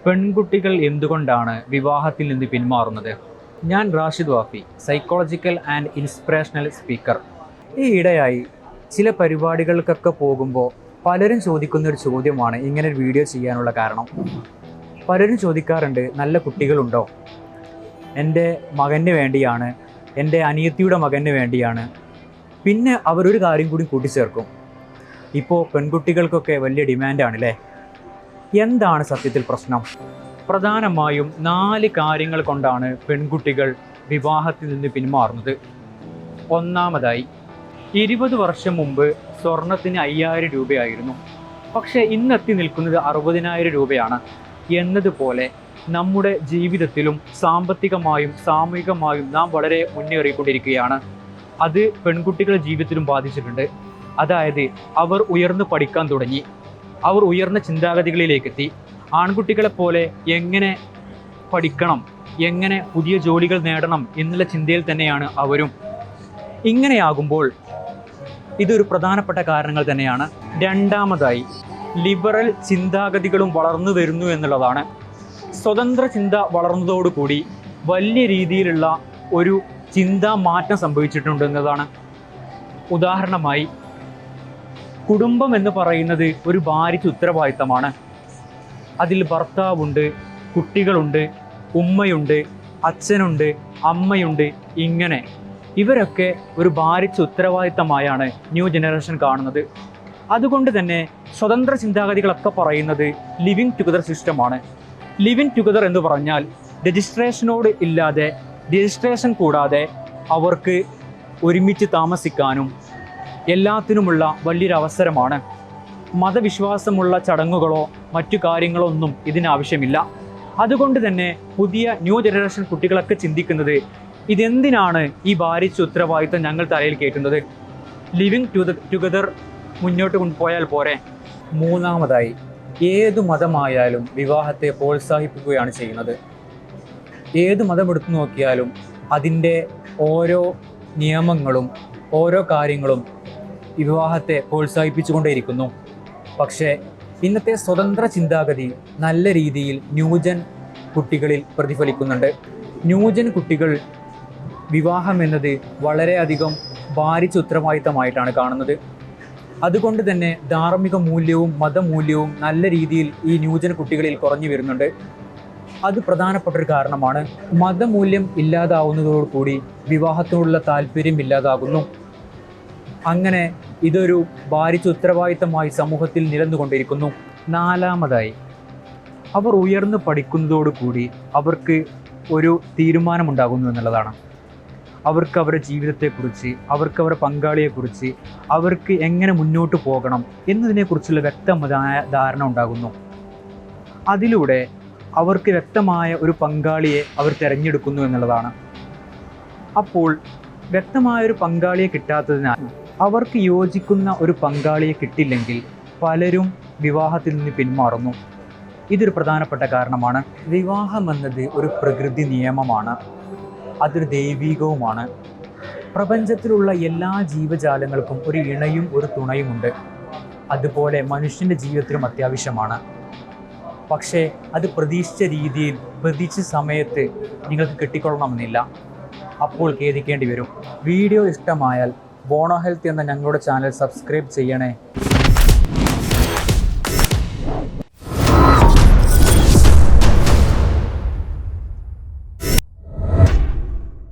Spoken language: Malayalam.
പെൺകുട്ടികൾ എന്തുകൊണ്ടാണ് വിവാഹത്തിൽ നിന്ന് പിന്മാറുന്നത്? ഞാൻ Rashid Wafy, psychological and inspirational speaker. ഈ ഇടയായി ചില പരിപാടികൾക്കൊക്കെ പോകുമ്പോൾ പലരും ചോദിക്കുന്ന ഒരു ചോദ്യമാണ് ഇങ്ങനെ ഒരു വീഡിയോ ചെയ്യാനുള്ള കാരണം. പലരും ചോദിക്കാറുണ്ട്, നല്ല കുട്ടികളുണ്ടോ? എൻ്റെ മകന് വേണ്ടിയാണ്, എൻ്റെ അനിയത്തിയുടെ മകന് വേണ്ടിയാണ്. പിന്നെ അവരൊരു കാര്യം കൂടി കൂട്ടിച്ചേർക്കും, ഇപ്പോൾ പെൺകുട്ടികൾക്കൊക്കെ വലിയ ഡിമാൻഡാണല്ലേ. എന്താണ് സത്യത്തിൽ പ്രശ്നം? പ്രധാനമായും 4 കാര്യങ്ങൾ കൊണ്ടാണ് പെൺകുട്ടികൾ വിവാഹത്തിൽ നിന്ന് പിന്മാറുന്നത്. ഒന്നാമതായി, 20 വർഷം മുമ്പ് സ്വർണത്തിന് 5000 രൂപയായിരുന്നു, പക്ഷേ ഇന്നെത്തി നിൽക്കുന്നത് 60,000 രൂപയാണ്. എന്നതുപോലെ നമ്മുടെ ജീവിതത്തിലും സാമ്പത്തികമായും സാമൂഹികമായും നാം വളരെ മുന്നേറിക്കൊണ്ടിരിക്കുകയാണ്. അത് പെൺകുട്ടികളുടെ ജീവിതത്തിലും ബാധിച്ചിട്ടുണ്ട്. അതായത് അവർ ഉയർന്നു പഠിക്കാൻ തുടങ്ങി, അവർ ഉയർന്ന ചിന്താഗതികളിലേക്കെത്തി. ആൺകുട്ടികളെപ്പോലെ എങ്ങനെ പഠിക്കണം, എങ്ങനെ പുതിയ ജോലികൾ നേടണം എന്നുള്ള ചിന്തയിൽ തന്നെയാണ് അവരും. ഇങ്ങനെയാകുമ്പോൾ ഇതൊരു പ്രധാനപ്പെട്ട കാരണങ്ങൾ തന്നെയാണ്. രണ്ടാമതായി, ലിബറൽ ചിന്താഗതികളും വളർന്നു വരുന്നു എന്നുള്ളതാണ്. സ്വതന്ത്ര ചിന്ത വളർന്നതോടുകൂടി വലിയ രീതിയിലുള്ള ഒരു ചിന്താ മാറ്റം സംഭവിച്ചിട്ടുണ്ട് എന്നതാണ്. ഉദാഹരണമായി, കുടുംബം എന്ന് പറയുന്നത് ഒരു ഭാരിച്ച ഉത്തരവാദിത്തമാണ്. അതിൽ ഭർത്താവുണ്ട്, കുട്ടികളുണ്ട്, ഉമ്മയുണ്ട്, അച്ഛനുണ്ട്, അമ്മയുണ്ട്. ഇങ്ങനെ ഇവരൊക്കെ ഒരു ഭാരിച്ച ഉത്തരവാദിത്തമായാണ് ന്യൂ ജനറേഷൻ കാണുന്നത്. അതുകൊണ്ട് തന്നെ സ്വതന്ത്ര ചിന്താഗതികളൊക്കെ പറയുന്നത് ലിവിങ് ടുഗദർ സിസ്റ്റമാണ്. ലിവിങ് ടുഗദർ എന്ന് പറഞ്ഞാൽ രജിസ്ട്രേഷൻ കൂടാതെ അവർക്ക് ഒരുമിച്ച് താമസിക്കാനും എല്ലാത്തിനുമുള്ള വലിയൊരു അവസരമാണ്. മതവിശ്വാസമുള്ള ചടങ്ങുകളോ മറ്റു കാര്യങ്ങളോ ഒന്നും ഇതിനാവശ്യമില്ല. അതുകൊണ്ട് തന്നെ പുതിയ ന്യൂ ജനറേഷൻ കുട്ടികളൊക്കെ ചിന്തിക്കുന്നത്, ഇതെന്തിനാണ് ഈ ഭാരിച്ച ഉത്തരവാദിത്തം ഞങ്ങൾ തലയിൽ കയറ്റുന്നത്? ലിവിങ് ടുഗദർ മുന്നോട്ട് കൊണ്ടുപോയാൽ പോരെ. മൂന്നാമതായി, ഏതു മതമായാലും വിവാഹത്തെ പ്രോത്സാഹിപ്പിക്കുകയാണ് ചെയ്യുന്നത്. ഏത് മതം എടുത്തു നോക്കിയാലും അതിൻ്റെ ഓരോ നിയമങ്ങളും ഓരോ കാര്യങ്ങളും വിവാഹത്തെ പ്രോത്സാഹിപ്പിച്ചുകൊണ്ടേയിരിക്കുന്നു. പക്ഷേ ഇന്നത്തെ സ്വതന്ത്ര ചിന്താഗതി നല്ല രീതിയിൽ ന്യൂജൻ കുട്ടികളിൽ പ്രതിഫലിക്കുന്നുണ്ട്. ന്യൂജൻ കുട്ടികൾ വിവാഹം എന്നത് വളരെയധികം ഭാരിച്ച ഉത്തരവാദിത്തമായിട്ടാണ് കാണുന്നത്. അതുകൊണ്ട് തന്നെ ധാർമ്മിക മൂല്യവും മതമൂല്യവും നല്ല രീതിയിൽ ഈ ന്യൂജൻ കുട്ടികളിൽ കുറഞ്ഞു വരുന്നുണ്ട്. അത് പ്രധാനപ്പെട്ടൊരു കാരണമാണ്. മതമൂല്യം ഇല്ലാതാവുന്നതോടുകൂടി വിവാഹത്തോടുള്ള താല്പര്യം ഇല്ലാതാകുന്നു. അങ്ങനെ ഇതൊരു ഭാരിച്ച ഉത്തരവാദിത്തമായി സമൂഹത്തിൽ നിലനിന്നുകൊണ്ടിരിക്കുന്നു. നാലാമതായി, അവർ ഉയർന്നു പഠിക്കുന്നതോടുകൂടി അവർക്ക് ഒരു തീരുമാനമുണ്ടാകുന്നു എന്നുള്ളതാണ്. അവർക്ക് അവരുടെ ജീവിതത്തെക്കുറിച്ച്, അവർക്ക് അവരുടെ പങ്കാളിയെക്കുറിച്ച്, അവർക്ക് എങ്ങനെ മുന്നോട്ട് പോകണം എന്നതിനെക്കുറിച്ചുള്ള വ്യക്തമായ ധാരണ ഉണ്ടാകുന്നു. അതിലൂടെ അവർക്ക് വ്യക്തമായ ഒരു പങ്കാളിയെ അവർ തിരഞ്ഞെടുക്കുന്നു എന്നുള്ളതാണ്. അപ്പോൾ വ്യക്തമായൊരു പങ്കാളിയെ കിട്ടാത്തതിനാൽ, അവർക്ക് യോജിക്കുന്ന ഒരു പങ്കാളിയെ കിട്ടില്ലെങ്കിൽ പലരും വിവാഹത്തിൽ നിന്ന് പിന്മാറുന്നു. ഇതൊരു പ്രധാനപ്പെട്ട കാരണമാണ്. വിവാഹം എന്നത് ഒരു പ്രകൃതി നിയമമാണ്, അതൊരു ദൈവികവുമാണ്. പ്രപഞ്ചത്തിലുള്ള എല്ലാ ജീവജാലങ്ങൾക്കും ഒരു ഇണയും ഒരു തുണയുമുണ്ട്. അതുപോലെ മനുഷ്യൻ്റെ ജീവിതത്തിലും അത്യാവശ്യമാണ്. പക്ഷേ അത് പ്രതീക്ഷിച്ച രീതിയിൽ പ്രതീക്ഷിച്ച സമയത്ത് നിങ്ങൾക്ക് കിട്ടിക്കൊള്ളണമെന്നില്ല. അപ്പോൾ ഖേദിക്കേണ്ടി വരും. വീഡിയോ ഇഷ്ടമായാൽ ബോണോ ഹെൽത്ത് എന്ന ഞങ്ങളുടെ ചാനൽ സബ്സ്ക്രൈബ് ചെയ്യണേ.